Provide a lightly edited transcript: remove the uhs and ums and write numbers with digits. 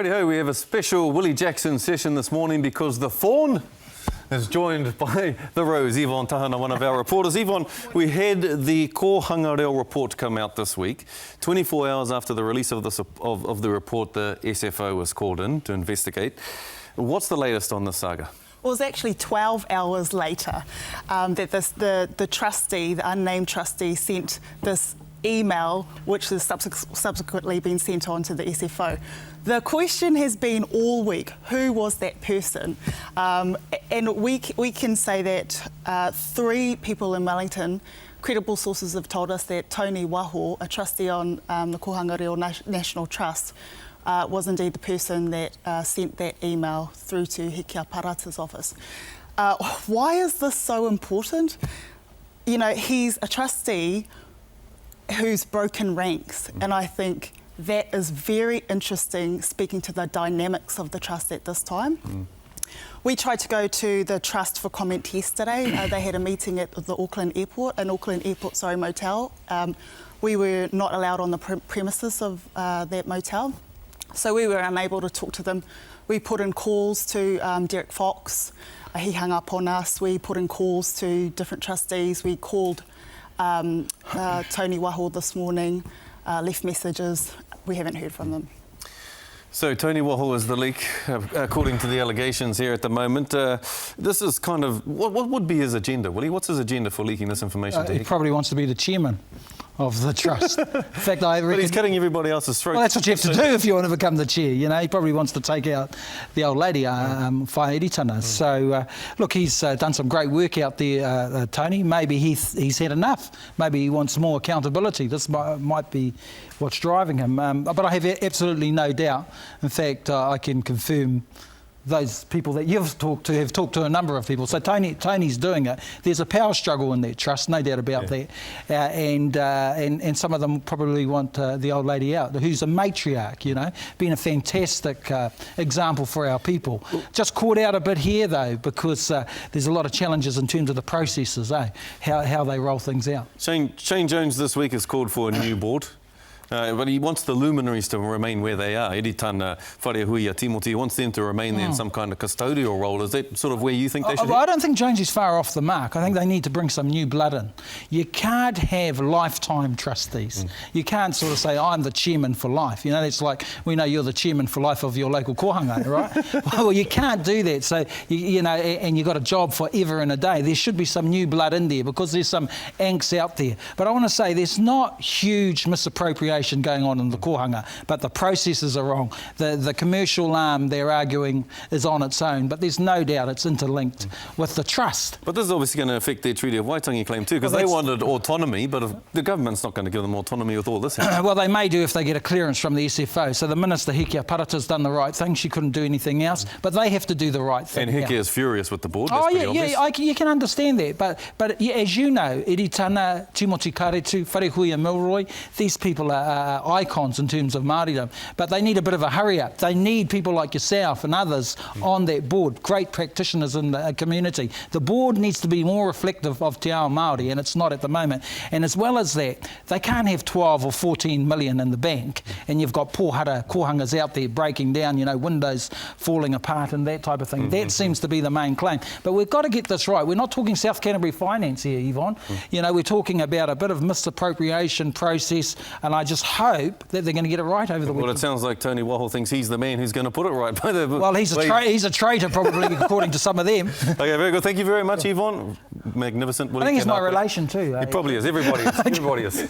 Righty-ho, we have a special Willie Jackson session this morning because the Fawn is joined by the Rose, Yvonne Tahana, one of our reporters. Yvonne, we had the Kohanga Reo report come out this week. 24 hours after the release of the report, the SFO was called in to investigate. What's the latest on this saga? Well, it was actually 12 hours later that the trustee, the unnamed trustee, sent this email, which has subsequently been sent on to the SFO. The question has been all week, who was that person? And we can say that 3 people in Wellington, credible sources have told us that Tony Waho, a trustee on the Kohanga Reo National Trust, was indeed the person that sent that email through to Hekia Parata's office. Why is this so important? You know, he's a trustee who's broken ranks, and I think that is very interesting, speaking to the dynamics of the trust at this time. We tried to go to the trust for comment yesterday. They had a meeting at the Auckland Airport, motel. We were not allowed on the premises of that motel, so we were unable to talk to them. We put in calls to Derek Fox. He hung up on us. We put in calls to different trustees. We called Tony Waho this morning, left messages. We haven't heard from them. So Tony Waho is the leak, according to the allegations here at the moment. This is kind of, what would be his agenda, Willie? What's his agenda for leaking this information to He probably wants to be the chairman of the trust. In fact, I reckon, but he's cutting everybody else's throat. Well, that's what you have to do if you want to become the chair. You know, he probably wants to take out the old lady, Whai Eritana. So, look, he's done some great work out there, Tony. Maybe he's had enough. Maybe he wants more accountability. This might be what's driving him. But I have absolutely no doubt. In fact, I can confirm those people that you've talked to have talked to a number of people. So Tony's doing it. There's a power struggle in that trust, no doubt about that. And some of them probably want the old lady out, who's a matriarch, you know, being a fantastic example for our people. Just caught out a bit here, though, because there's a lot of challenges in terms of the processes, how they roll things out. Shane Jones this week has called for a new board. But he wants the luminaries to remain where they are. Eritana, Wharehuia, Timoti, he wants them to remain there in some kind of custodial role. Is that sort of where you think they should be? I don't think Jones is far off the mark. I think they need to bring some new blood in. You can't have lifetime trustees. You can't sort of say, I'm the chairman for life. You know, it's like, we know you're the chairman for life of your local kohanga, right? Well, you can't do that. So, you know, and you've got a job forever and a day. There should be some new blood in there because there's some angst out there. But I want to say there's not huge misappropriation going on in the kohanga, but the processes are wrong. The commercial arm, they're arguing, is on its own, but there's no doubt it's interlinked with the trust. But this is obviously going to affect their Treaty of Waitangi claim too, because they wanted autonomy, but if the government's not going to give them autonomy with all this. Well, they may do if they get a clearance from the SFO. So the Minister, Hekia Parata's done the right thing. She couldn't do anything else, but they have to do the right thing. And Hekia is furious with the board. Oh, you can understand that. But as you know, Eritana, Timoti Karetu, Wharehuia Milroy, these people are icons in terms of Māoridom, but they need a bit of a hurry up. They need people like yourself and others on that board, great practitioners in the community. The board needs to be more reflective of Te Ao Māori, and it's not at the moment. And as well as that, they can't have 12 or 14 million in the bank, and you've got pōhara kohangas out there breaking down, you know, windows falling apart and that type of thing. That seems to be the main claim. But we've got to get this right. We're not talking South Canterbury finance here, Yvonne. You know, we're talking about a bit of misappropriation process, and I just hope that they're going to get it right over the weekend. Well, it sounds like Tony Waho thinks he's the man who's going to put it right. Well, he's a traitor, probably, according to some of them. Okay, very good. Thank you very much, Yvonne. Magnificent. I think it's my relation too. It probably is. Everybody is. Everybody is.